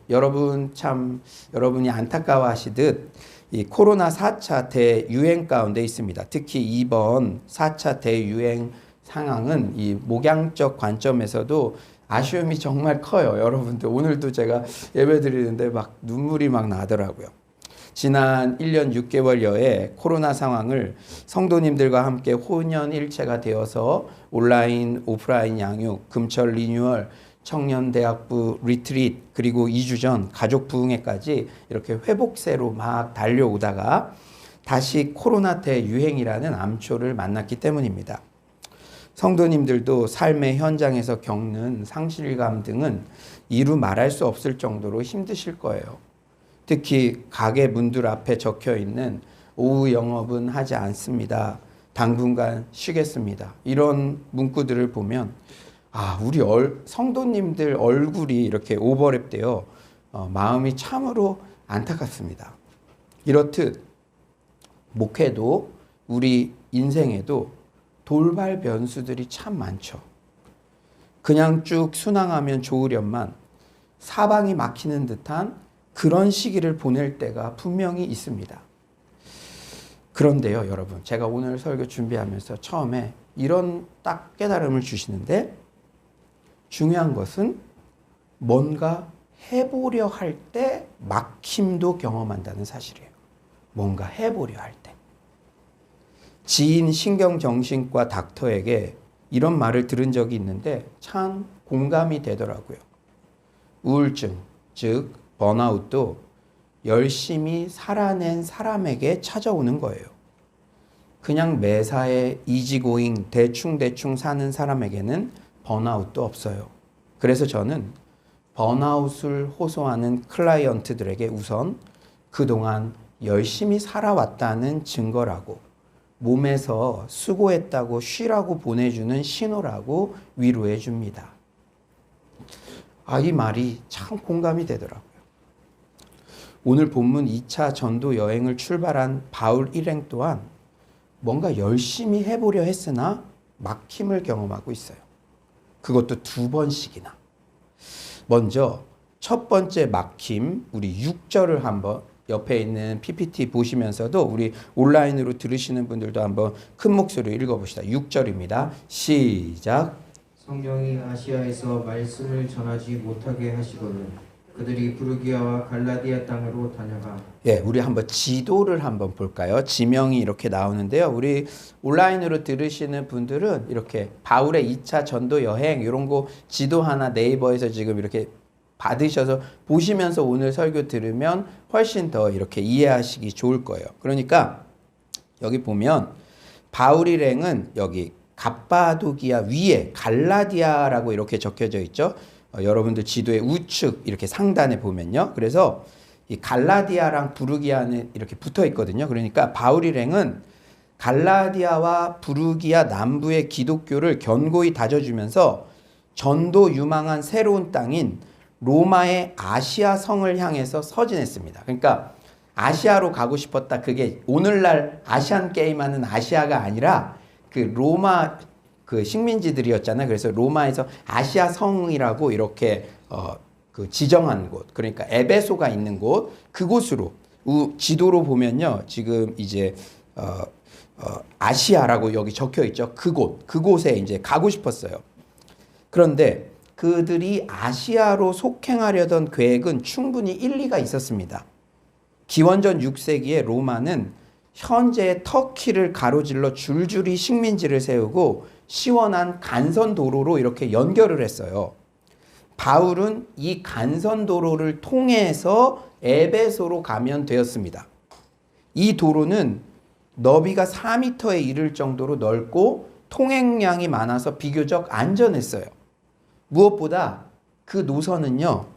여러분이 안타까워하시듯 이 코로나 4차 대유행 가운데 있습니다. 특히 이번 4차 대유행 상황은 이 목양적 관점에서도 아쉬움이 정말 커요. 여러분들 오늘도 제가 예배 드리는데 막 눈물이 막 나더라고요. 지난 1년 6개월여의 코로나 상황을 성도님들과 함께 혼연일체가 되어서 온라인, 오프라인 양육, 금철 리뉴얼, 청년대학부 리트릿, 그리고 2주 전 가족 부흥회까지 이렇게 회복세로 막 달려오다가 다시 코로나 대유행이라는 암초를 만났기 때문입니다. 성도님들도 삶의 현장에서 겪는 상실감 등은 이루 말할 수 없을 정도로 힘드실 거예요. 특히 가게 문들 앞에 적혀 있는 오후 영업은 하지 않습니다. 당분간 쉬겠습니다. 이런 문구들을 보면 우리 성도님들 얼굴이 이렇게 오버랩되어 마음이 참으로 안타깝습니다. 이렇듯 목회도 우리 인생에도 돌발 변수들이 참 많죠. 그냥 쭉 순항하면 좋으련만 사방이 막히는 듯한 그런 시기를 보낼 때가 분명히 있습니다. 그런데요, 여러분, 제가 오늘 설교 준비하면서 처음에 이런 딱 깨달음을 주시는데, 중요한 것은 뭔가 해보려 할 때 막힘도 경험한다는 사실이에요. 뭔가 해보려 할 때. 지인 신경정신과 닥터에게 이런 말을 들은 적이 있는데 참 공감이 되더라고요. 우울증, 즉 번아웃도 열심히 살아낸 사람에게 찾아오는 거예요. 그냥 매사에 이지고잉 대충 사는 사람에게는 번아웃도 없어요. 그래서 저는 번아웃을 호소하는 클라이언트들에게 우선 그동안 열심히 살아왔다는 증거라고, 몸에서 수고했다고 쉬라고 보내주는 신호라고 위로해 줍니다. 이 말이 참 공감이 되더라고요. 오늘 본문 2차 전도 여행을 출발한 바울 일행 또한 뭔가 열심히 해보려 했으나 막힘을 경험하고 있어요. 그것도 2번씩이나. 먼저 첫 번째 막힘, 우리 6절을 한번 옆에 있는 PPT 보시면서도 우리 온라인으로 들으시는 분들도 한번 큰 목소리로 읽어봅시다. 6절입니다. 시작. 성령이 아시아에서 말씀을 전하지 못하게 하시거늘 그들이 부르기아와 갈라디아 땅으로 다녀가. 우리 한번 지도를 한번 볼까요? 지명이 이렇게 나오는데요. 우리 온라인으로 들으시는 분들은 이렇게 바울의 2차 전도 여행 이런 거 지도 하나 네이버에서 지금 이렇게 받으셔서 보시면서 오늘 설교 들으면 훨씬 더 이렇게 이해하시기 좋을 거예요. 그러니까 여기 보면 바울 일행은 여기 갑바도기아 위에 갈라디아라고 이렇게 적혀져 있죠. 여러분들 지도의 우측 이렇게 상단에 보면요. 그래서 이 갈라디아랑 부르기아는 이렇게 붙어 있거든요. 그러니까 바울 일행은 갈라디아와 부르기아 남부의 기독교를 견고히 다져주면서 전도 유망한 새로운 땅인 로마의 아시아 성을 향해서 서진했습니다. 그러니까 아시아로 가고 싶었다. 그게 오늘날 아시안 게임하는 아시아가 아니라 그 로마 그 식민지들이었잖아요. 그래서 로마에서 아시아 성이라고 이렇게 그 지정한 곳, 그러니까 에베소가 있는 곳, 그곳으로 지도로 보면요, 지금 이제 아시아라고 여기 적혀 있죠. 그곳에 이제 가고 싶었어요. 그런데 그들이 아시아로 속행하려던 계획은 충분히 일리가 있었습니다. 기원전 6세기에 로마는 현재의 터키를 가로질러 줄줄이 식민지를 세우고 시원한 간선도로로 이렇게 연결을 했어요. 바울은 이 간선도로를 통해서 에베소로 가면 되었습니다. 이 도로는 너비가 4m에 이를 정도로 넓고 통행량이 많아서 비교적 안전했어요. 무엇보다 그 노선은요,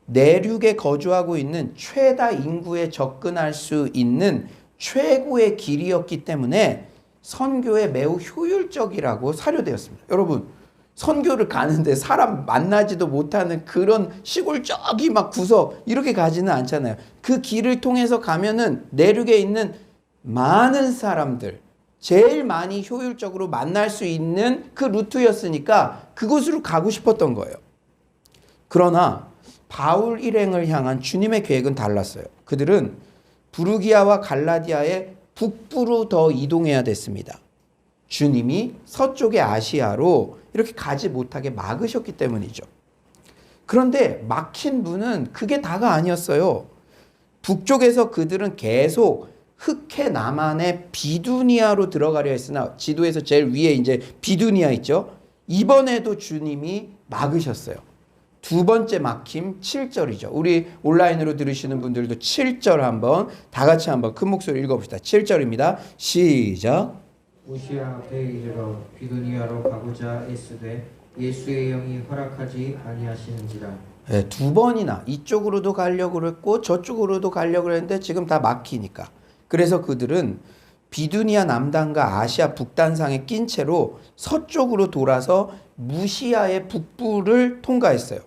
내륙에 거주하고 있는 최다 인구에 접근할 수 있는 최고의 길이었기 때문에 선교에 매우 효율적이라고 사료되었습니다. 여러분, 선교를 가는데 사람 만나지도 못하는 그런 시골 저기 막 구석 이렇게 가지는 않잖아요. 그 길을 통해서 가면은 내륙에 있는 많은 사람들, 제일 많이 효율적으로 만날 수 있는 그 루트였으니까 그곳으로 가고 싶었던 거예요. 그러나 바울 일행을 향한 주님의 계획은 달랐어요. 그들은 부르기아와 갈라디아의 북부로 더 이동해야 됐습니다. 주님이 서쪽의 아시아로 이렇게 가지 못하게 막으셨기 때문이죠. 그런데 막힌 분은 그게 다가 아니었어요. 북쪽에서 그들은 계속 흑해 남한의 비두니아로 들어가려 했으나 지도에서 제일 위에 이제 비두니아 있죠. 이번에도 주님이 막으셨어요. 두 번째 막힘 7절이죠. 우리 온라인으로 들으시는 분들도 7절 한번 다 같이 한번 큰 목소리 읽어봅시다. 7절입니다. 시작. 무시아 앞에 이르러 비두니아로 가고자 애쓰되 예수의 영이 허락하지 아니하시는지라. 네, 두 번이나 이쪽으로도 가려고 그랬고 저쪽으로도 가려고 그랬는데 지금 다 막히니까. 그래서 그들은 비두니아 남단과 아시아 북단상에 낀 채로 서쪽으로 돌아서 무시아의 북부를 통과했어요.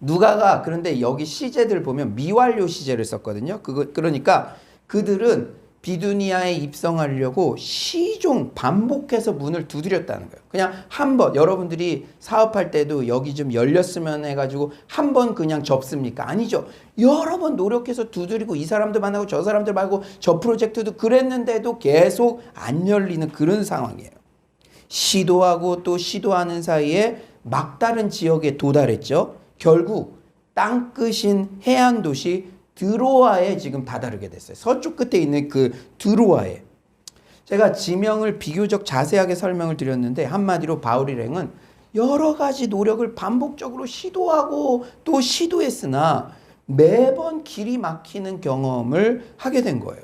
누가가 그런데 여기 시제들 보면 미완료 시제를 썼거든요. 그러니까 그들은 비두니아에 입성하려고 시종 반복해서 문을 두드렸다는 거예요. 그냥 한 번, 여러분들이 사업할 때도 여기 좀 열렸으면 해가지고 한 번 그냥 접습니까? 아니죠. 여러 번 노력해서 두드리고 이 사람들 만나고 저 사람들 말고 저 프로젝트도 그랬는데도 계속 안 열리는 그런 상황이에요. 시도하고 또 시도하는 사이에 막다른 지역에 도달했죠. 결국 땅끝인 해안 도시 드로아에 지금 다다르게 됐어요. 서쪽 끝에 있는 그 드로아에. 제가 지명을 비교적 자세하게 설명을 드렸는데 한마디로 바울 일행은 여러 가지 노력을 반복적으로 시도하고 또 시도했으나 매번 길이 막히는 경험을 하게 된 거예요.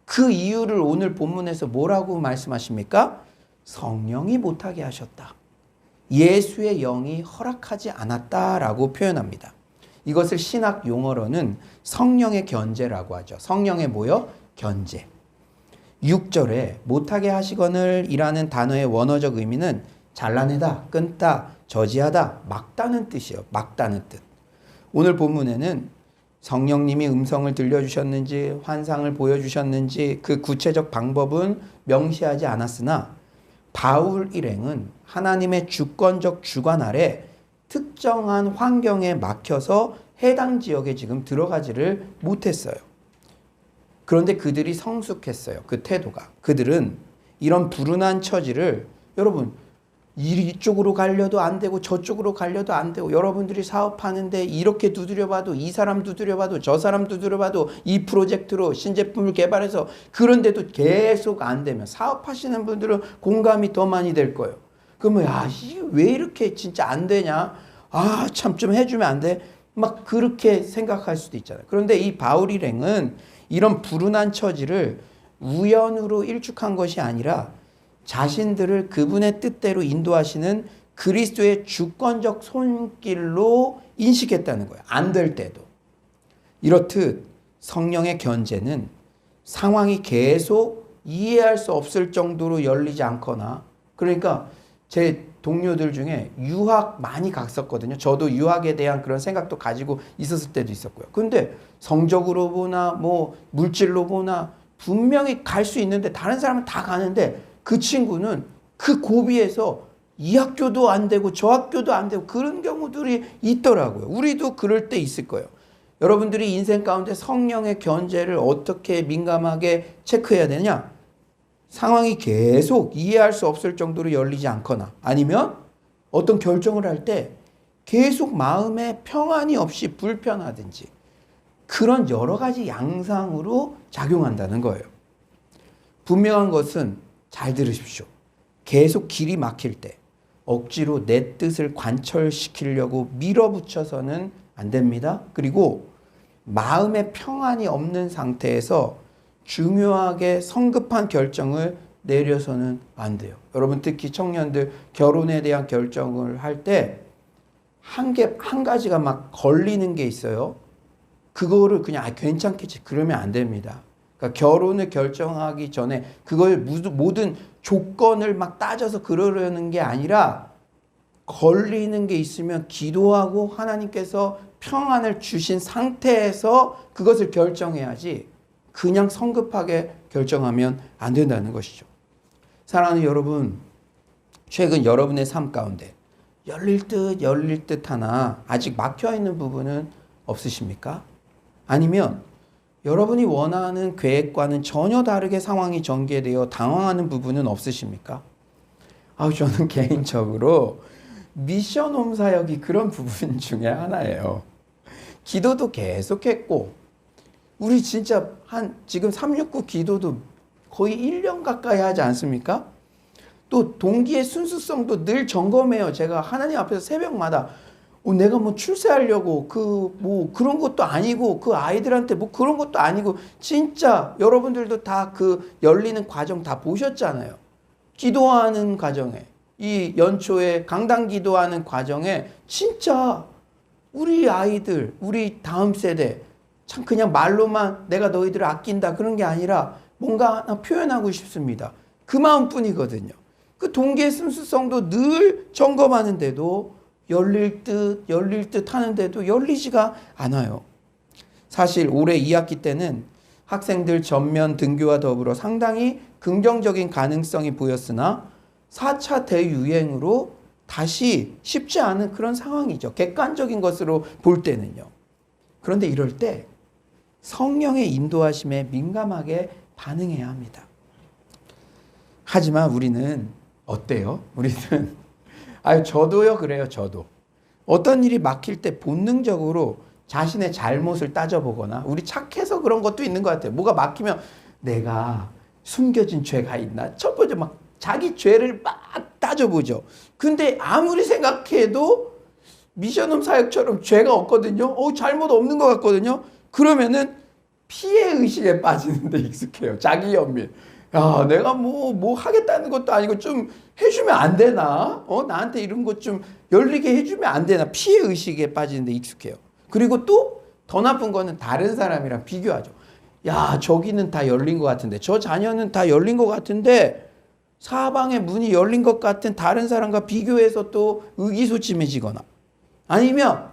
그 이유를 오늘 본문에서 뭐라고 말씀하십니까? 성령이 못하게 하셨다. 예수의 영이 허락하지 않았다라고 표현합니다. 이것을 신학 용어로는 성령의 견제라고 하죠. 성령의 뭐요? 견제. 6절에 못하게 하시거늘 이라는 단어의 원어적 의미는 잘라내다, 끊다, 저지하다, 막다는 뜻이에요. 막다는 뜻. 오늘 본문에는 성령님이 음성을 들려주셨는지 환상을 보여주셨는지 그 구체적 방법은 명시하지 않았으나 바울 일행은 하나님의 주권적 주관 아래 특정한 환경에 막혀서 해당 지역에 지금 들어가지를 못했어요. 그런데 그들이 성숙했어요. 그 태도가. 그들은 이런 불운한 처지를 여러분 이쪽으로 가려도 안 되고 저쪽으로 가려도 안 되고 여러분들이 사업하는데 이렇게 두드려봐도 이 사람 두드려봐도 저 사람 두드려봐도 이 프로젝트로 신제품을 개발해서 그런데도 계속 안 되면 사업하시는 분들은 공감이 더 많이 될 거예요. 그러면 이게 왜 이렇게 진짜 안 되냐? 참 좀 해주면 안 돼? 막 그렇게 생각할 수도 있잖아요. 그런데 이 바울 일행은 이런 불운한 처지를 우연으로 일축한 것이 아니라 자신들을 그분의 뜻대로 인도하시는 그리스도의 주권적 손길로 인식했다는 거예요. 안 될 때도. 이렇듯 성령의 견제는 상황이 계속 이해할 수 없을 정도로 열리지 않거나 그러니까 제 동료들 중에 유학 많이 갔었거든요. 저도 유학에 대한 그런 생각도 가지고 있었을 때도 있었고요. 근데 성적으로 보나 뭐 물질로 보나 분명히 갈 수 있는데 다른 사람은 다 가는데 그 친구는 그 고비에서 이 학교도 안 되고 저 학교도 안 되고 그런 경우들이 있더라고요. 우리도 그럴 때 있을 거예요. 여러분들이 인생 가운데 성령의 견제를 어떻게 민감하게 체크해야 되냐? 상황이 계속 이해할 수 없을 정도로 열리지 않거나 아니면 어떤 결정을 할 때 계속 마음에 평안이 없이 불편하든지 그런 여러 가지 양상으로 작용한다는 거예요. 분명한 것은 잘 들으십시오. 계속 길이 막힐 때 억지로 내 뜻을 관철시키려고 밀어붙여서는 안 됩니다. 그리고 마음의 평안이 없는 상태에서 중요하게 성급한 결정을 내려서는 안 돼요. 여러분 특히 청년들 결혼에 대한 결정을 할 때 한 가지가 막 걸리는 게 있어요. 그거를 그냥 괜찮겠지 그러면 안 됩니다. 그러니까 결혼을 결정하기 전에 그걸 모든 조건을 막 따져서 그러려는 게 아니라 걸리는 게 있으면 기도하고 하나님께서 평안을 주신 상태에서 그것을 결정해야지 그냥 성급하게 결정하면 안 된다는 것이죠. 사랑하는 여러분, 최근 여러분의 삶 가운데 열릴 듯 하나 아직 막혀 있는 부분은 없으십니까? 아니면 여러분이 원하는 계획과는 전혀 다르게 상황이 전개되어 당황하는 부분은 없으십니까? 저는 개인적으로 미션 홈 사역이 그런 부분 중에 하나예요. 기도도 계속했고, 우리 진짜 지금 369 기도도 거의 1년 가까이 하지 않습니까? 또 동기의 순수성도 늘 점검해요. 제가 하나님 앞에서 새벽마다 내가 뭐 출세하려고 그런 것도 아니고 그 아이들한테 뭐 그런 것도 아니고 진짜 여러분들도 다 그 열리는 과정 다 보셨잖아요. 기도하는 과정에 이 연초에 강단 기도하는 과정에 진짜 우리 아이들, 우리 다음 세대 참 그냥 말로만 내가 너희들을 아낀다 그런 게 아니라 뭔가 하나 표현하고 싶습니다. 그 마음뿐이거든요. 그 동기의 순수성도 늘 점검하는데도 열릴 듯 하는데도 열리지가 않아요. 사실 올해 2학기 때는 학생들 전면 등교와 더불어 상당히 긍정적인 가능성이 보였으나 4차 대유행으로 다시 쉽지 않은 그런 상황이죠. 객관적인 것으로 볼 때는요. 그런데 이럴 때 성령의 인도하심에 민감하게 반응해야 합니다. 하지만 우리는 어때요? 우리는 저도요 그래요. 저도 어떤 일이 막힐 때 본능적으로 자신의 잘못을 따져보거나 우리 착해서 그런 것도 있는 것 같아요. 뭐가 막히면 내가 숨겨진 죄가 있나? 첫 번째 막 자기 죄를 막 따져보죠. 근데 아무리 생각해도 미션홈 사역처럼 죄가 없거든요. 잘못 없는 것 같거든요. 그러면은 피해 의식에 빠지는데 익숙해요. 자기 연민. 야, 내가 뭐 하겠다는 것도 아니고 좀 해주면 안 되나? 나한테 이런 것 좀 열리게 해주면 안 되나? 피해 의식에 빠지는데 익숙해요. 그리고 또 더 나쁜 거는 다른 사람이랑 비교하죠. 야, 저기는 다 열린 것 같은데, 저 자녀는 다 열린 것 같은데, 사방의 문이 열린 것 같은 다른 사람과 비교해서 또 의기소침해지거나, 아니면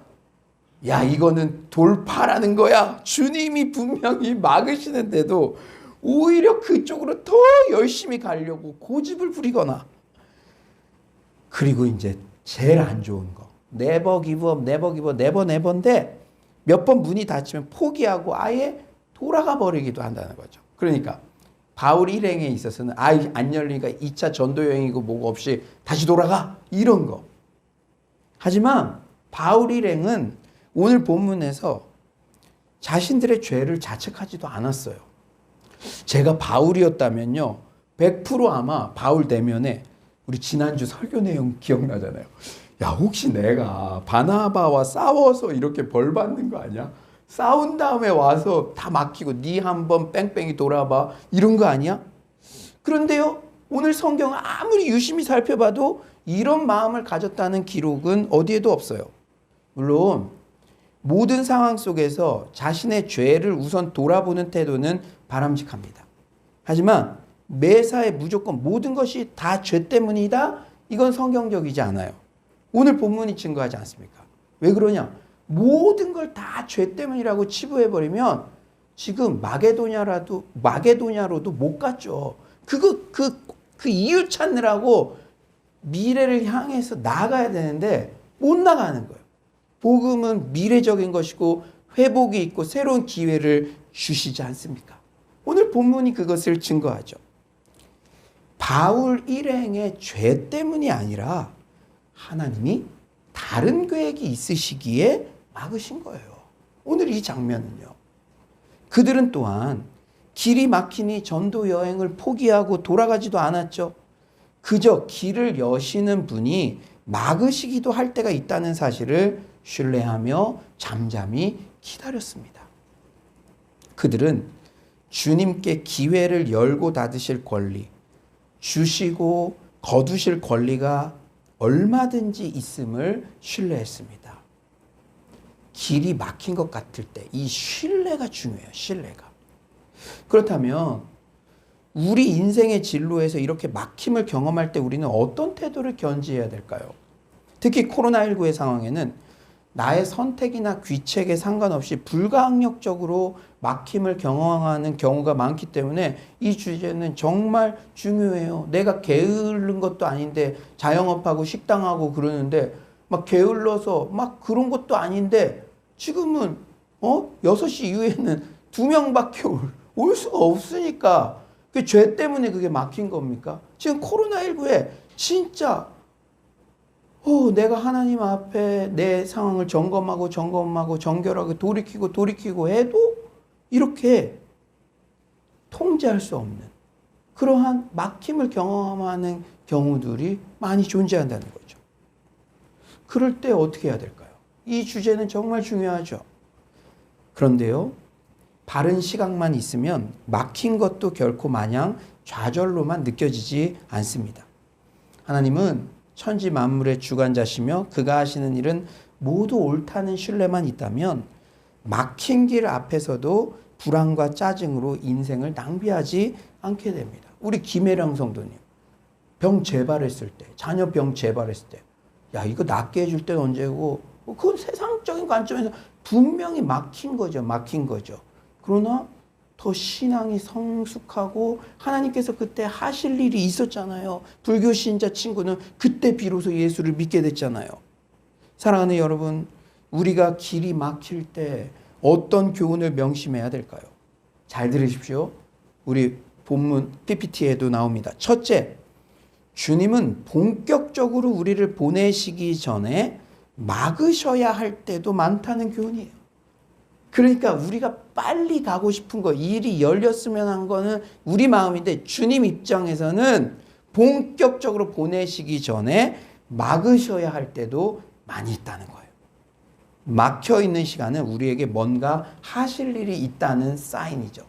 야, 이거는 돌파라는 거야. 주님이 분명히 막으시는데도 오히려 그쪽으로 더 열심히 가려고 고집을 부리거나, 그리고 이제 제일 안 좋은 거 never give up, never give up, never never인데 몇 번 문이 닫히면 포기하고 아예 돌아가 버리기도 한다는 거죠. 그러니까 바울 일행에 있어서는 안 열리니까 2차 전도 여행이고 뭐가 없이 다시 돌아가 이런 거. 하지만 바울 일행은 오늘 본문에서 자신들의 죄를 자책하지도 않았어요. 제가 바울이었다면요 100% 아마 바울 대면에 우리 지난주 설교 내용 기억나잖아요. 야, 혹시 내가 바나바와 싸워서 이렇게 벌 받는 거 아니야? 싸운 다음에 와서 다 막히고 네 한번 뺑뺑이 돌아봐 이런 거 아니야? 그런데요 오늘 성경을 아무리 유심히 살펴봐도 이런 마음을 가졌다는 기록은 어디에도 없어요. 물론 모든 상황 속에서 자신의 죄를 우선 돌아보는 태도는 바람직합니다. 하지만 매사에 무조건 모든 것이 다 죄 때문이다? 이건 성경적이지 않아요. 오늘 본문이 증거하지 않습니까? 왜 그러냐? 모든 걸 다 죄 때문이라고 치부해버리면 지금 마게도냐로도 못 갔죠. 그 이유 찾느라고 미래를 향해서 나아가야 되는데 못 나가는 거예요. 복음은 미래적인 것이고 회복이 있고 새로운 기회를 주시지 않습니까? 오늘 본문이 그것을 증거하죠. 바울 일행의 죄 때문이 아니라 하나님이 다른 계획이 있으시기에 막으신 거예요. 오늘 이 장면은요. 그들은 또한 길이 막히니 전도 여행을 포기하고 돌아가지도 않았죠. 그저 길을 여시는 분이 막으시기도 할 때가 있다는 사실을 신뢰하며 잠잠히 기다렸습니다. 그들은 주님께 기회를 열고 닫으실 권리, 주시고 거두실 권리가 얼마든지 있음을 신뢰했습니다. 길이 막힌 것 같을 때 이 신뢰가 중요해요. 신뢰가. 그렇다면 우리 인생의 진로에서 이렇게 막힘을 경험할 때 우리는 어떤 태도를 견지해야 될까요? 특히 코로나19의 상황에는 나의 선택이나 귀책에 상관없이 불가항력적으로 막힘을 경험하는 경우가 많기 때문에 이 주제는 정말 중요해요. 내가 게으른 것도 아닌데 자영업하고 식당하고 그러는데 막 게을러서 막 그런 것도 아닌데 지금은 6시 이후에는 2명밖에 올 수가 없으니까 그 죄 때문에 그게 막힌 겁니까? 지금 코로나19에 진짜 내가 하나님 앞에 내 상황을 점검하고 정결하게 돌이키고 해도 이렇게 통제할 수 없는 그러한 막힘을 경험하는 경우들이 많이 존재한다는 거죠. 그럴 때 어떻게 해야 될까요? 이 주제는 정말 중요하죠. 그런데요, 바른 시각만 있으면 막힌 것도 결코 마냥 좌절로만 느껴지지 않습니다. 하나님은 천지 만물의 주관자시며 그가 하시는 일은 모두 옳다는 신뢰만 있다면 막힌 길 앞에서도 불안과 짜증으로 인생을 낭비하지 않게 됩니다. 우리 김혜령 성도님 병 재발했을 때, 자녀 병 재발했을 때, 야 이거 낫게 해줄 때가 언제고, 그건 세상적인 관점에서 분명히 막힌 거죠. 그러나 더 신앙이 성숙하고 하나님께서 그때 하실 일이 있었잖아요. 불교 신자 친구는 그때 비로소 예수를 믿게 됐잖아요. 사랑하는 여러분, 우리가 길이 막힐 때 어떤 교훈을 명심해야 될까요? 잘 들으십시오. 우리 본문 PPT에도 나옵니다. 첫째, 주님은 본격적으로 우리를 보내시기 전에 막으셔야 할 때도 많다는 교훈이에요. 그러니까 우리가 빨리 가고 싶은 거, 일이 열렸으면 한 거는 우리 마음인데 주님 입장에서는 본격적으로 보내시기 전에 막으셔야 할 때도 많이 있다는 거예요. 막혀 있는 시간은 우리에게 뭔가 하실 일이 있다는 사인이죠.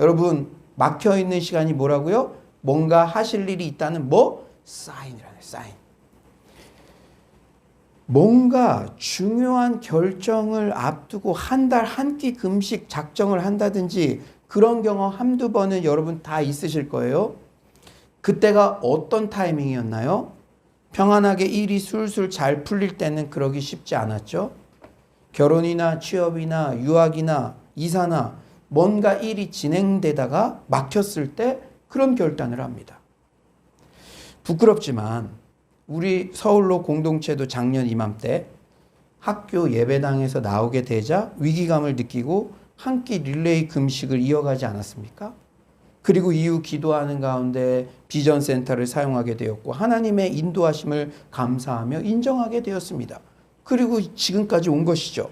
여러분, 막혀 있는 시간이 뭐라고요? 뭔가 하실 일이 있다는 사인이라는 사인. 뭔가 중요한 결정을 앞두고 한 달 한 끼 금식 작정을 한다든지 그런 경험 한두 번은 여러분 다 있으실 거예요. 그때가 어떤 타이밍이었나요? 평안하게 일이 술술 잘 풀릴 때는 그러기 쉽지 않았죠. 결혼이나 취업이나 유학이나 이사나 뭔가 일이 진행되다가 막혔을 때 그런 결단을 합니다. 부끄럽지만 우리 서울로 공동체도 작년 이맘때 학교 예배당에서 나오게 되자 위기감을 느끼고 한 끼 릴레이 금식을 이어가지 않았습니까? 그리고 이후 기도하는 가운데 비전센터를 사용하게 되었고 하나님의 인도하심을 감사하며 인정하게 되었습니다. 그리고 지금까지 온 것이죠.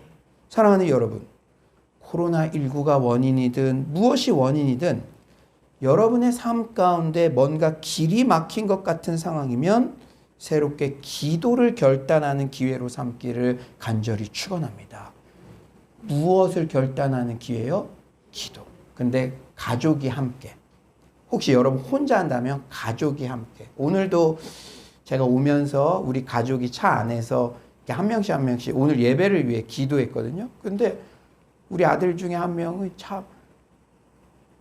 사랑하는 여러분, 코로나19가 원인이든 무엇이 원인이든 여러분의 삶 가운데 뭔가 길이 막힌 것 같은 상황이면 새롭게 기도를 결단하는 기회로 삼기를 간절히 축원합니다. 무엇을 결단하는 기회요? 기도. 근데 가족이 함께. 혹시 여러분 혼자 한다면 가족이 함께. 오늘도 제가 오면서 우리 가족이 차 안에서 한 명씩 오늘 예배를 위해 기도했거든요. 근데 우리 아들 중에 한 명은 참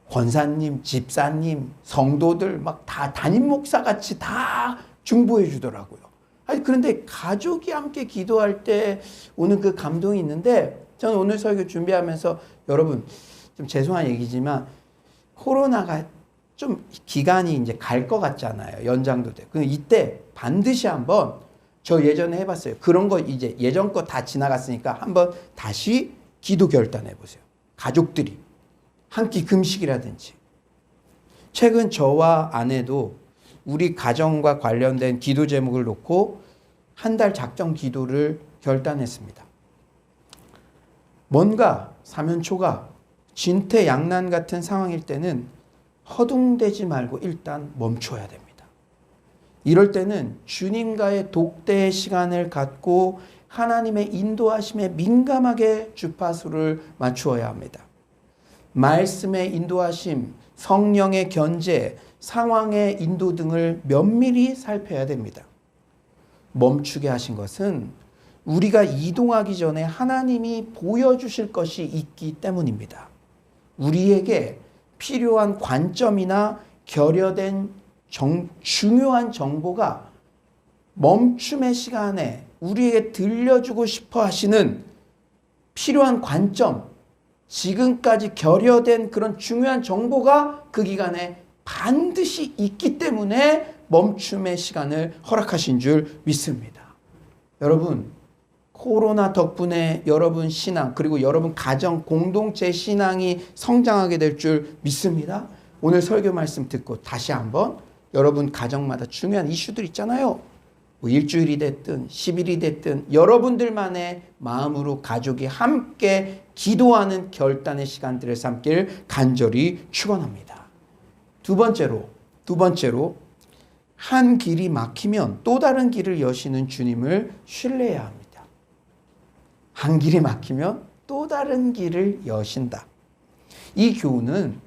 권사님, 집사님, 성도들 막 다 담임 목사 같이 다 중보해 주더라고요. 아니 그런데 가족이 함께 기도할 때 오는 그 감동이 있는데 저는 오늘 설교 준비하면서 여러분 좀 죄송한 얘기지만 코로나가 좀 기간이 이제 갈 것 같잖아요. 연장도 돼. 그럼 이때 반드시 한번 저 예전에 해봤어요. 그런 거 이제 예전 거 다 지나갔으니까 한번 다시 기도 결단해 보세요. 가족들이 한 끼 금식이라든지. 최근 저와 아내도 우리 가정과 관련된 기도 제목을 놓고 한 달 작정 기도를 결단했습니다. 뭔가 사면초가 진퇴양난 같은 상황일 때는 허둥대지 말고 일단 멈춰야 됩니다. 이럴 때는 주님과의 독대의 시간을 갖고 하나님의 인도하심에 민감하게 주파수를 맞추어야 합니다. 말씀의 인도하심, 성령의 견제, 상황의 인도 등을 면밀히 살펴야 됩니다. 멈추게 하신 것은 우리가 이동하기 전에 하나님이 보여주실 것이 있기 때문입니다. 우리에게 필요한 관점이나 결여된 중요한 정보가 멈춤의 시간에 우리에게 들려주고 싶어 하시는 필요한 관점, 지금까지 결여된 그런 중요한 정보가 그 기간에 반드시 있기 때문에 멈춤의 시간을 허락하신 줄 믿습니다. 여러분, 코로나 덕분에 여러분 신앙, 그리고 여러분 가정, 공동체 신앙이 성장하게 될 줄 믿습니다. 오늘 설교 말씀 듣고 다시 한번 여러분 가정마다 중요한 이슈들 있잖아요. 뭐 일주일이 됐든 10일이 됐든 여러분들만의 마음으로 가족이 함께 기도하는 결단의 시간들을 삼길 간절히 축원합니다. 두 번째로 한 길이 막히면 또 다른 길을 여시는 주님을 신뢰해야 합니다. 한 길이 막히면 또 다른 길을 여신다. 이 교훈은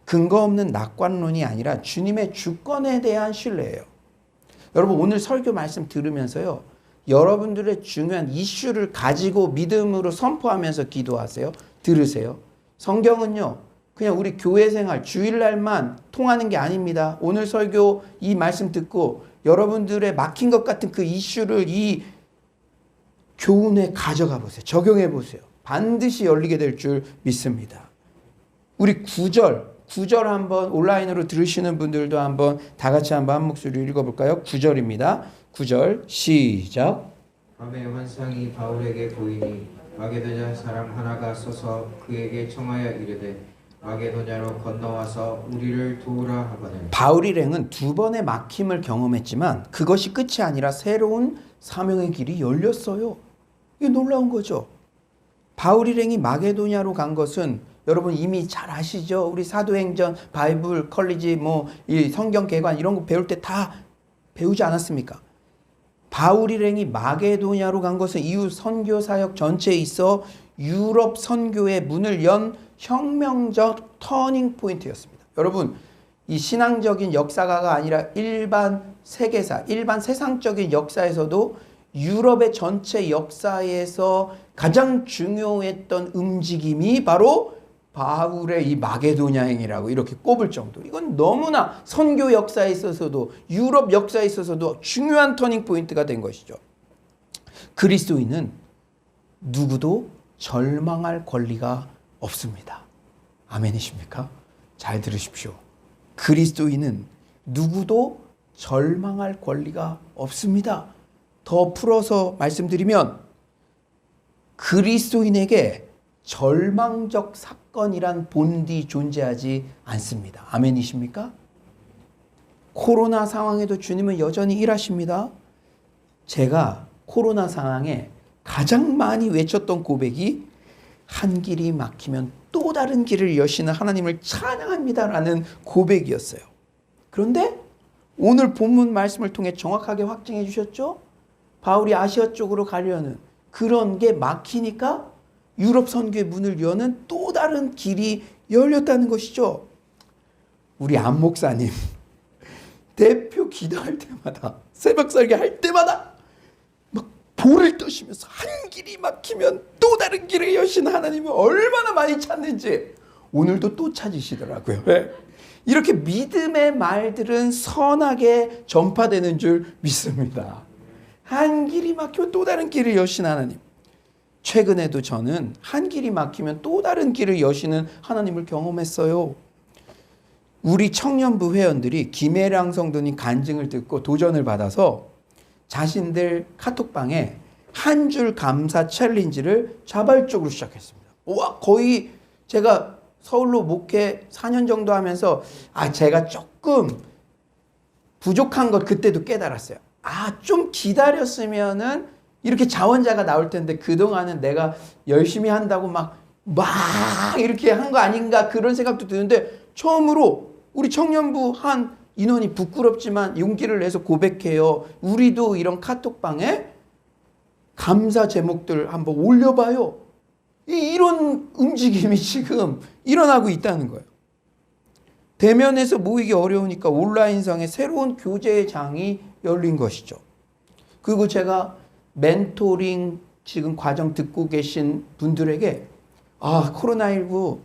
근거 없는 낙관론이 아니라 주님의 주권에 대한 신뢰예요. 여러분 오늘 설교 말씀 들으면서요. 여러분들의 중요한 이슈를 가지고 믿음으로 선포하면서 기도하세요. 들으세요. 성경은요. 그냥 우리 교회 생활 주일날만 통하는 게 아닙니다. 오늘 설교 이 말씀 듣고 여러분들의 막힌 것 같은 그 이슈를 이 교훈에 가져가 보세요. 적용해 보세요. 반드시 열리게 될 줄 믿습니다. 우리 9절 한번 온라인으로 들으시는 분들도 한번 다 같이 한번 한 목소리로 읽어볼까요? 9절입니다. 9절 시작. 밤에 환상이 바울에게 보이니 마게도냐 사람 하나가 서서 그에게 청하여 이르되 마게도냐로 건너와서 우리를 도우라 하거늘. 바울 일행은 두 번의 막힘을 경험했지만 그것이 끝이 아니라 새로운 사명의 길이 열렸어요. 이게 놀라운 거죠. 바울 일행이 마게도냐로 간 것은 여러분 이미 잘 아시죠? 우리 사도행전, 바이블, 컬리지, 이 성경 개관 이런 거 배울 때 다 배우지 않았습니까? 바울 일행이 마게도냐로 간 것은 이후 선교 사역 전체에 있어 유럽 선교의 문을 연 혁명적 터닝 포인트였습니다. 여러분 이 신앙적인 역사가가 아니라 일반 세계사, 일반 세상적인 역사에서도 유럽의 전체 역사에서 가장 중요했던 움직임이 바로 바울의 이 마게도냐행이라고 이렇게 꼽을 정도. 이건 너무나 선교 역사에 있어서도 유럽 역사에 있어서도 중요한 터닝 포인트가 된 것이죠. 그리스도인은 누구도 절망할 권리가 없습니다. 아멘이십니까? 잘 들으십시오. 그리스도인은 누구도 절망할 권리가 없습니다. 더 풀어서 말씀드리면 그리스도인에게 절망적 사건이란 본디 존재하지 않습니다. 아멘이십니까? 코로나 상황에도 주님은 여전히 일하십니다. 제가 코로나 상황에 가장 많이 외쳤던 고백이 한 길이 막히면 또 다른 길을 여시는 하나님을 찬양합니다라는 고백이었어요. 그런데 오늘 본문 말씀을 통해 정확하게 확증해 주셨죠? 바울이 아시아 쪽으로 가려는 그런 게 막히니까 유럽 선교의 문을 여는 또 다른 길이 열렸다는 것이죠. 우리 안 목사님 대표 기도할 때마다 새벽 설교할 때마다 막 볼을 떠시면서 한 길이 막히면 또 다른 길을 여신 하나님을 얼마나 많이 찾는지 오늘도 또 찾으시더라고요. 네. 이렇게 믿음의 말들은 선하게 전파되는 줄 믿습니다. 한 길이 막히면 또 다른 길을 여신 하나님. 최근에도 저는 한 길이 막히면 또 다른 길을 여시는 하나님을 경험했어요. 우리 청년부 회원들이 김혜랑 성도님 간증을 듣고 도전을 받아서 자신들 카톡방에 한 줄 감사 챌린지를 자발적으로 시작했습니다. 와, 거의 제가 서울로 목회 4년 정도 하면서 제가 조금 부족한 것 그때도 깨달았어요. 좀 기다렸으면은 이렇게 자원자가 나올 텐데 그동안은 내가 열심히 한다고 막 이렇게 한 거 아닌가 그런 생각도 드는데 처음으로 우리 청년부 한 인원이 부끄럽지만 용기를 내서 고백해요. 우리도 이런 카톡방에 감사 제목들 한번 올려봐요. 이런 움직임이 지금 일어나고 있다는 거예요. 대면에서 모이기 어려우니까 온라인상에 새로운 교제의 장이 열린 것이죠. 그리고 제가 멘토링 지금 과정 듣고 계신 분들에게 코로나19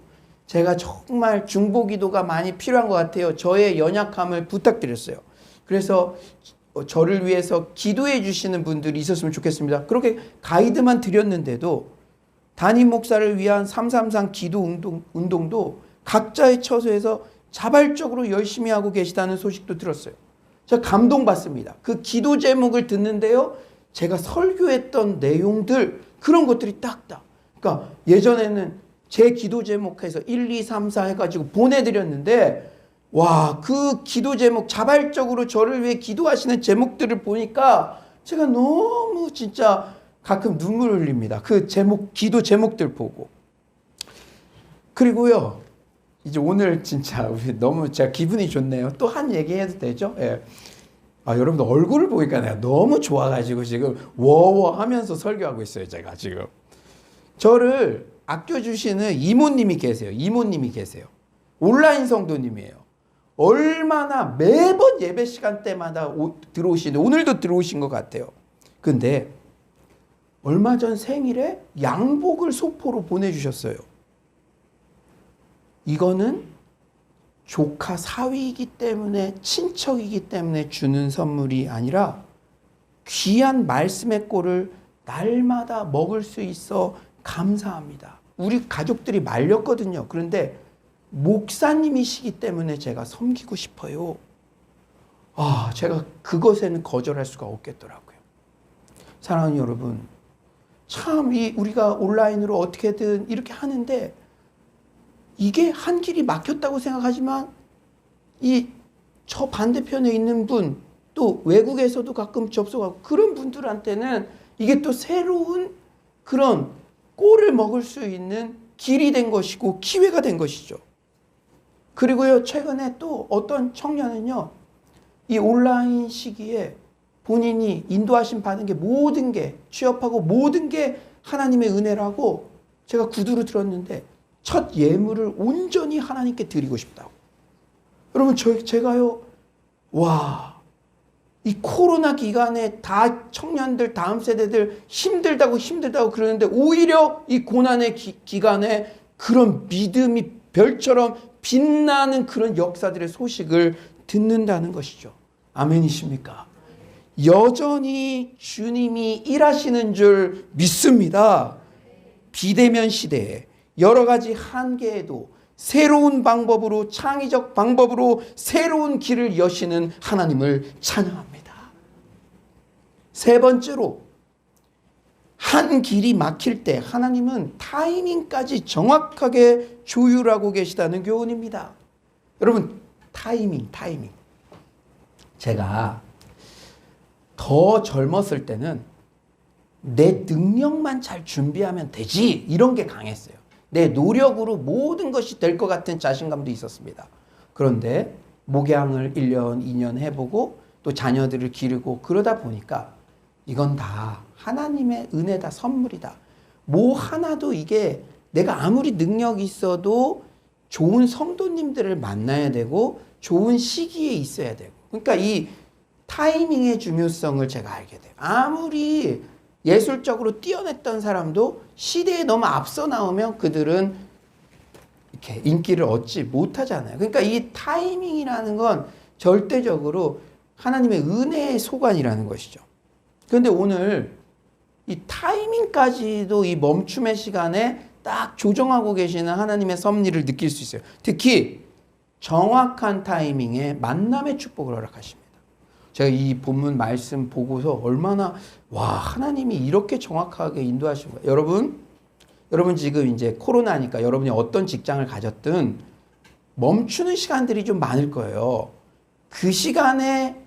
제가 정말 중보기도가 많이 필요한 것 같아요. 저의 연약함을 부탁드렸어요. 그래서 저를 위해서 기도해 주시는 분들이 있었으면 좋겠습니다. 그렇게 가이드만 드렸는데도 담임 목사를 위한 333 기도 운동도 각자의 처소에서 자발적으로 열심히 하고 계시다는 소식도 들었어요. 제가 감동받습니다. 그 기도 제목을 듣는데요, 제가 설교했던 내용들, 그런 것들이 딱딱. 그러니까 예전에는 제 기도 제목해서 1, 2, 3, 4 해가지고 보내드렸는데, 와, 그 기도 제목, 자발적으로 저를 위해 기도하시는 제목들을 보니까 제가 너무 진짜 가끔 눈물 흘립니다. 그 제목, 기도 제목들 보고. 그리고요, 이제 오늘 진짜 우리 너무 제가 기분이 좋네요. 또 한 얘기 해도 되죠? 예. 여러분들 얼굴을 보니까 내가 너무 좋아가지고 지금 워워 하면서 설교하고 있어요. 제가 지금. 저를 아껴주시는 이모님이 계세요. 이모님이 계세요. 온라인 성도님이에요. 얼마나 매번 예배 시간 때마다 들어오시는데 오늘도 들어오신 것 같아요. 근데 얼마 전 생일에 양복을 소포로 보내주셨어요. 이거는 조카 사위이기 때문에, 친척이기 때문에 주는 선물이 아니라 귀한 말씀의 꼴을 날마다 먹을 수 있어 감사합니다. 우리 가족들이 말렸거든요. 그런데 목사님이시기 때문에 제가 섬기고 싶어요. 제가 그것에는 거절할 수가 없겠더라고요. 사랑하는 여러분, 참 우리가 온라인으로 어떻게든 이렇게 하는데 이게 한 길이 막혔다고 생각하지만 저 반대편에 있는 분, 또 외국에서도 가끔 접속하고 그런 분들한테는 이게 또 새로운 그런 꼴을 먹을 수 있는 길이 된 것이고 기회가 된 것이죠. 그리고요, 최근에 또 어떤 청년은요, 이 온라인 시기에 본인이 인도하심 받은 게 모든 게, 취업하고 모든 게 하나님의 은혜라고 제가 구두로 들었는데 첫 예물을 온전히 하나님께 드리고 싶다고. 여러분, 제가요, 이 코로나 기간에 다 청년들, 다음 세대들 힘들다고 그러는데 오히려 이 고난의 기간에 그런 믿음이 별처럼 빛나는 그런 역사들의 소식을 듣는다는 것이죠. 아멘이십니까? 여전히 주님이 일하시는 줄 믿습니다. 비대면 시대에 여러 가지 한계에도 새로운 방법으로, 창의적 방법으로 새로운 길을 여시는 하나님을 찬양합니다. 세 번째로, 한 길이 막힐 때 하나님은 타이밍까지 정확하게 조율하고 계시다는 교훈입니다. 여러분, 타이밍. 제가 더 젊었을 때는 내 능력만 잘 준비하면 되지, 이런 게 강했어요. 내 노력으로 모든 것이 될 것 같은 자신감도 있었습니다. 그런데 목양을 1년, 2년 해보고 또 자녀들을 기르고 그러다 보니까 이건 다 하나님의 은혜다, 선물이다. 뭐 하나도 이게 내가 아무리 능력이 있어도 좋은 성도님들을 만나야 되고 좋은 시기에 있어야 되고, 그러니까 이 타이밍의 중요성을 제가 알게 돼요. 아무리 예술적으로 뛰어냈던 사람도 시대에 너무 앞서 나오면 그들은 이렇게 인기를 얻지 못하잖아요. 그러니까 이 타이밍이라는 건 절대적으로 하나님의 은혜의 소관이라는 것이죠. 그런데 오늘 이 타이밍까지도 이 멈춤의 시간에 딱 조정하고 계시는 하나님의 섭리를 느낄 수 있어요. 특히 정확한 타이밍에 만남의 축복을 허락하십니다. 제가 이 본문 말씀 보고서 얼마나 하나님이 이렇게 정확하게 인도하신 거예요. 여러분 지금 이제 코로나니까 여러분이 어떤 직장을 가졌든 멈추는 시간들이 좀 많을 거예요. 그 시간에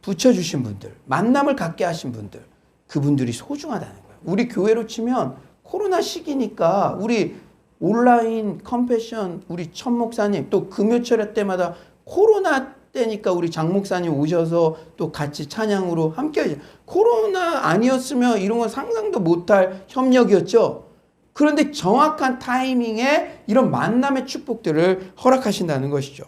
붙여주신 분들, 만남을 갖게 하신 분들, 그분들이 소중하다는 거예요. 우리 교회로 치면 코로나 시기니까 우리 온라인 컴패션 우리 천 목사님, 또 금요철회 때마다 코로나 때니까 우리 장 목사님 오셔서 또 같이 찬양으로 함께 하죠. 코로나 아니었으면 이런 건 상상도 못할 협력이었죠. 그런데 정확한 타이밍에 이런 만남의 축복들을 허락하신다는 것이죠.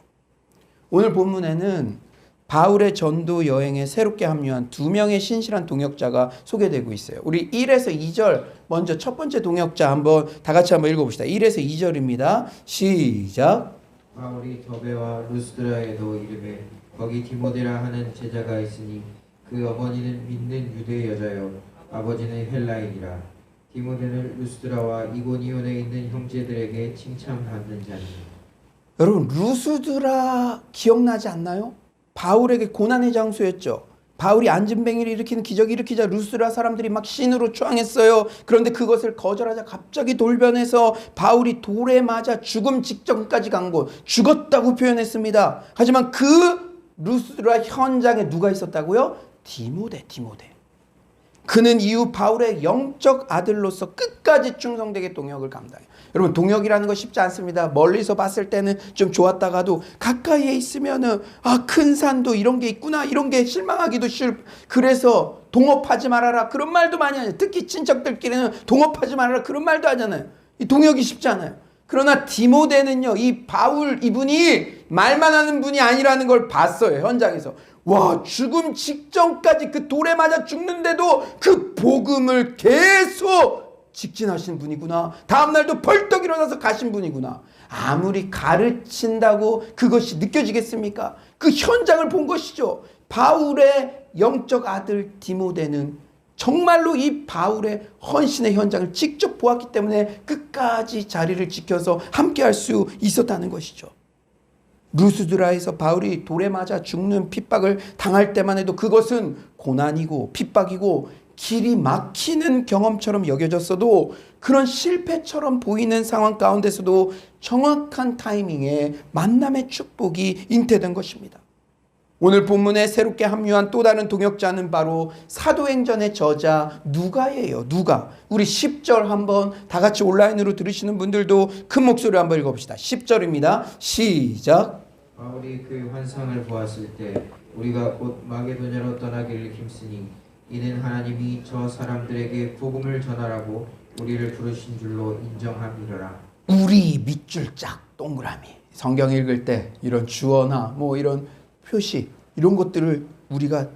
오늘 본문에는 바울의 전도 여행에 새롭게 합류한 2명의 신실한 동역자가 소개되고 있어요. 우리 1에서 2절 먼저 첫 번째 동역자 다 같이 한번 읽어봅시다. 1에서 2절입니다. 시작. 바울이 더베와 루스드라에도 이르되 거기 디모데라 하는 제자가 있으니 그 어머니는 믿는 유대 여자요 아버지는 헬라인이라. 디모데는 루스드라와 이고니온에 있는 형제들에게 칭찬받는 자니. 여러분 루스드라 기억나지 않나요? 바울에게 고난의 장소였죠. 바울이 안진뱅이를 일으키는 기적을 일으키자 루스드라 사람들이 막 신으로 추앙했어요. 그런데 그것을 거절하자 갑자기 돌변해서 바울이 돌에 맞아 죽음 직전까지 간 곳, 죽었다고 표현했습니다. 하지만 그 루스드라 현장에 누가 있었다고요? 디모데. 그는 이후 바울의 영적 아들로서 끝까지 충성되게 동역을 감당해요. 여러분 동역이라는 거 쉽지 않습니다. 멀리서 봤을 때는 좀 좋았다가도 가까이에 있으면은 큰 산도 이런 게 있구나, 이런 게 실망하기도 싫고, 그래서 동업하지 말아라 그런 말도 많이 하죠. 특히 친척들끼리는 동업하지 말아라 그런 말도 하잖아요. 이 동역이 쉽지 않아요. 그러나 디모데는요, 이 바울 이분이 말만 하는 분이 아니라는 걸 봤어요. 현장에서. 와, 죽음 직전까지 그 돌에 맞아 죽는데도 그 복음을 계속 직진하신 분이구나. 다음날도 벌떡 일어나서 가신 분이구나. 아무리 가르친다고 그것이 느껴지겠습니까? 그 현장을 본 것이죠. 바울의 영적 아들 디모데는 정말로 이 바울의 헌신의 현장을 직접 보았기 때문에 끝까지 자리를 지켜서 함께할 수 있었다는 것이죠. 루스드라에서 바울이 돌에 맞아 죽는 핍박을 당할 때만 해도 그것은 고난이고 핍박이고 길이 막히는 경험처럼 여겨졌어도, 그런 실패처럼 보이는 상황 가운데서도 정확한 타이밍에 만남의 축복이 잉태된 것입니다. 오늘 본문에 새롭게 합류한 또 다른 동역자는 바로 사도행전의 저자 누가예요. 누가. 우리 10절 한번 다 같이 온라인으로 들으시는 분들도 큰 목소리로 한번 읽어봅시다. 10절입니다. 시작. 바울이 그 환상을 보았을 때 우리가 곧 마게도냐로 떠나기를 힘쓰니 이는 하나님이 저 사람들에게 복음을 전하라고 우리를 부르신 줄로 인정함이러라. 우리 밑줄 짝 동그라미. 성경 읽을 때 이런 주어나 뭐 이런 표시, 이런 것들을 우리가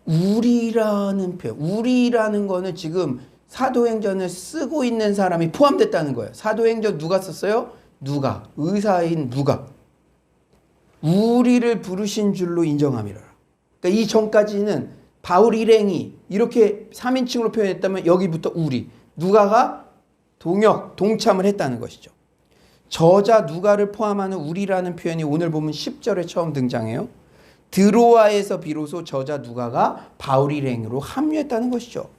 우리라는 표현, 우리라는 거는 지금 사도행전을 쓰고 있는 사람이 포함됐다는 거예요. 사도행전 누가 썼어요? 누가, 의사인 누가. 우리를 부르신 줄로 인정함이라. 그러니까 이 전까지는 바울 일행이 이렇게 3인칭으로 표현했다면 여기부터 우리, 누가가 동역, 동참을 했다는 것이죠. 저자 누가를 포함하는 우리라는 표현이 오늘 보면 10절에 처음 등장해요. 드로아에서 비로소 저자 누가가 바울 일행으로 합류했다는 것이죠.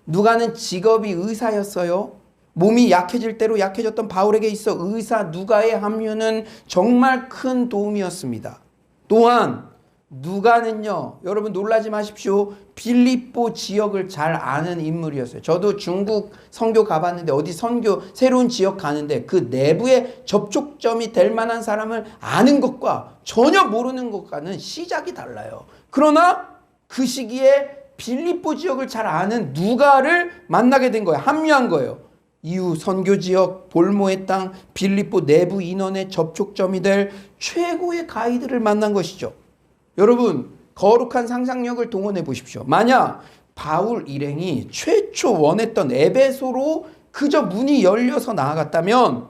누가는 직업이 의사였어요. 몸이 약해질 대로 약해졌던 바울에게 있어 의사 누가의 합류는 정말 큰 도움이었습니다. 또한 누가는요, 여러분 놀라지 마십시오. 빌립보 지역을 잘 아는 인물이었어요. 저도 중국 선교 가봤는데 어디 선교 새로운 지역 가는데 그 내부에 접촉점이 될 만한 사람을 아는 것과 전혀 모르는 것과는 시작이 달라요. 그러나 그 시기에 빌립보 지역을 잘 아는 누가를 만나게 된 거예요. 합류한 거예요. 이후 선교 지역 볼모의 땅 빌립보 내부 인원의 접촉점이 될 최고의 가이드를 만난 것이죠. 여러분 거룩한 상상력을 동원해 보십시오. 만약 바울 일행이 최초 원했던 에베소로 그저 문이 열려서 나아갔다면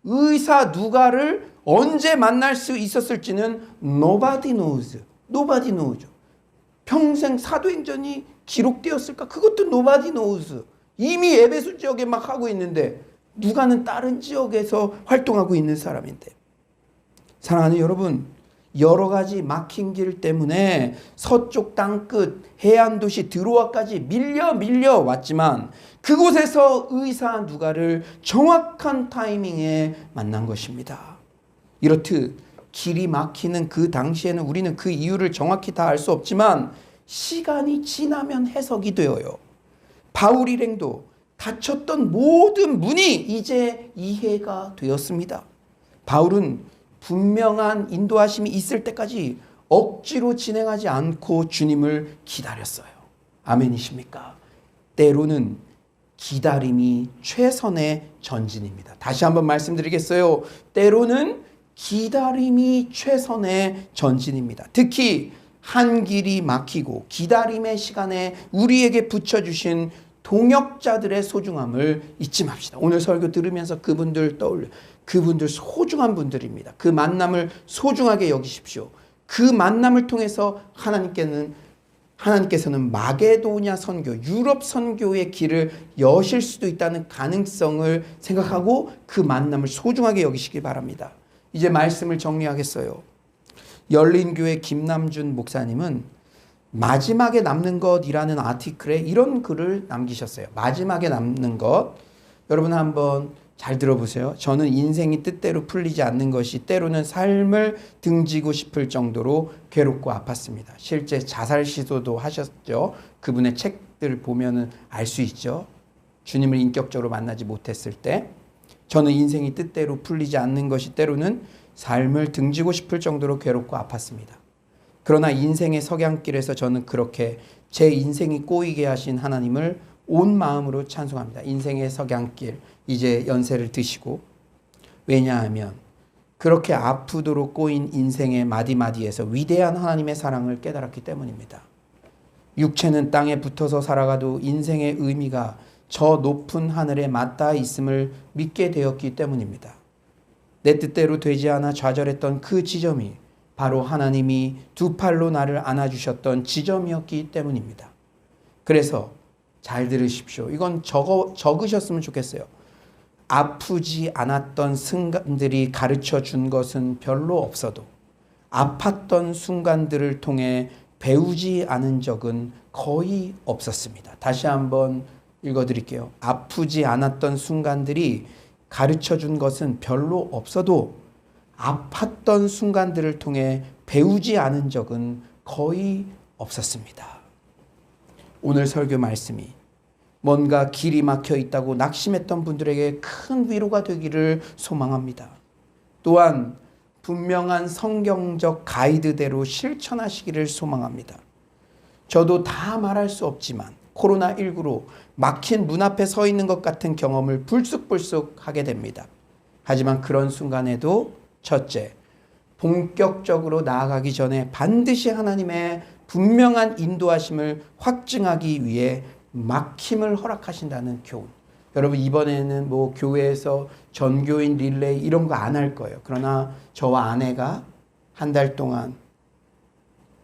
의사 누가를 언제 만날 수 있었을지는 nobody knows. 평생 사도행전이 기록되었을까? 그것도 nobody knows. 이미 에베소 지역에 막 하고 있는데 누가는 다른 지역에서 활동하고 있는 사람인데. 사랑하는 여러분, 여러 가지 막힌 길 때문에 서쪽 땅끝 해안 도시 드로아까지 밀려 왔지만 그곳에서 의사 누가를 정확한 타이밍에 만난 것입니다. 이렇듯 길이 막히는 그 당시에는 우리는 그 이유를 정확히 다 알 수 없지만 시간이 지나면 해석이 되어요. 바울 일행도 닫혔던 모든 문이 이제 이해가 되었습니다. 바울은 분명한 인도하심이 있을 때까지 억지로 진행하지 않고 주님을 기다렸어요. 아멘이십니까? 때로는 기다림이 최선의 전진입니다. 다시 한번 말씀드리겠어요. 때로는 기다림이 최선의 전진입니다. 특히 한 길이 막히고 기다림의 시간에 우리에게 붙여주신 동역자들의 소중함을 잊지 맙시다. 오늘 설교 들으면서 그분들 떠올려. 그분들 소중한 분들입니다. 그 만남을 소중하게 여기십시오. 그 만남을 통해서 하나님께서는 마게도냐 선교, 유럽 선교의 길을 여실 수도 있다는 가능성을 생각하고 그 만남을 소중하게 여기시기 바랍니다. 이제 말씀을 정리하겠어요. 열린교회 김남준 목사님은 마지막에 남는 것이라는 아티클에 이런 글을 남기셨어요. 마지막에 남는 것. 여러분 한번 잘 들어보세요. 저는 인생이 뜻대로 풀리지 않는 것이 때로는 삶을 등지고 싶을 정도로 괴롭고 아팠습니다. 실제 자살 시도도 하셨죠. 그분의 책들 보면은 알 수 있죠. 주님을 인격적으로 만나지 못했을 때 저는 인생이 뜻대로 풀리지 않는 것이 때로는 삶을 등지고 싶을 정도로 괴롭고 아팠습니다. 그러나 인생의 석양길에서 저는 그렇게 제 인생이 꼬이게 하신 하나님을 온 마음으로 찬송합니다. 인생의 석양길, 이제 연세를 드시고. 왜냐하면 그렇게 아프도록 꼬인 인생의 마디마디에서 위대한 하나님의 사랑을 깨달았기 때문입니다. 육체는 땅에 붙어서 살아가도 인생의 의미가 저 높은 하늘에 맞닿아 있음을 믿게 되었기 때문입니다. 내 뜻대로 되지 않아 좌절했던 그 지점이 바로 하나님이 두 팔로 나를 안아주셨던 지점이었기 때문입니다. 그래서 잘 들으십시오. 이건 적으셨으면 좋겠어요. 아프지 않았던 순간들이 가르쳐 준 것은 별로 없어도 아팠던 순간들을 통해 배우지 않은 적은 거의 없었습니다. 다시 한번 읽어드릴게요. 아프지 않았던 순간들이 가르쳐 준 것은 별로 없어도 아팠던 순간들을 통해 배우지 않은 적은 거의 없었습니다. 오늘 설교 말씀이 뭔가 길이 막혀 있다고 낙심했던 분들에게 큰 위로가 되기를 소망합니다. 또한 분명한 성경적 가이드대로 실천하시기를 소망합니다. 저도 다 말할 수 없지만 코로나19로 막힌 문 앞에 서 있는 것 같은 경험을 불쑥불쑥 하게 됩니다. 하지만 그런 순간에도 첫째, 본격적으로 나아가기 전에 반드시 하나님의 분명한 인도하심을 확증하기 위해 막힘을 허락하신다는 교훈. 여러분 이번에는 뭐 교회에서 전교인 릴레이 이런 거 안 할 거예요. 그러나 저와 아내가 한 달 동안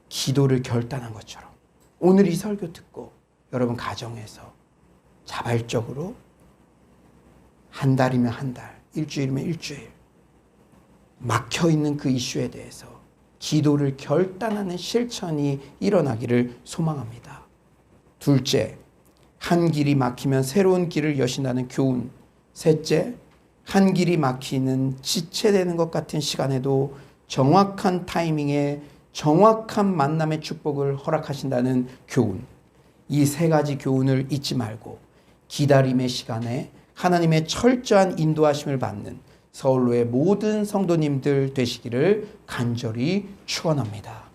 기도를 결단한 것처럼 오늘 이 설교 듣고 여러분 가정에서 자발적으로 한 달이면 한 달, 일주일이면 일주일 막혀있는 그 이슈에 대해서 기도를 결단하는 실천이 일어나기를 소망합니다. 둘째, 한 길이 막히면 새로운 길을 여신다는 교훈. 셋째, 한 길이 막히는 지체되는 것 같은 시간에도 정확한 타이밍에 정확한 만남의 축복을 허락하신다는 교훈. 이 세 가지 교훈을 잊지 말고 기다림의 시간에 하나님의 철저한 인도하심을 받는 서울로의 모든 성도님들 되시기를 간절히 축원합니다.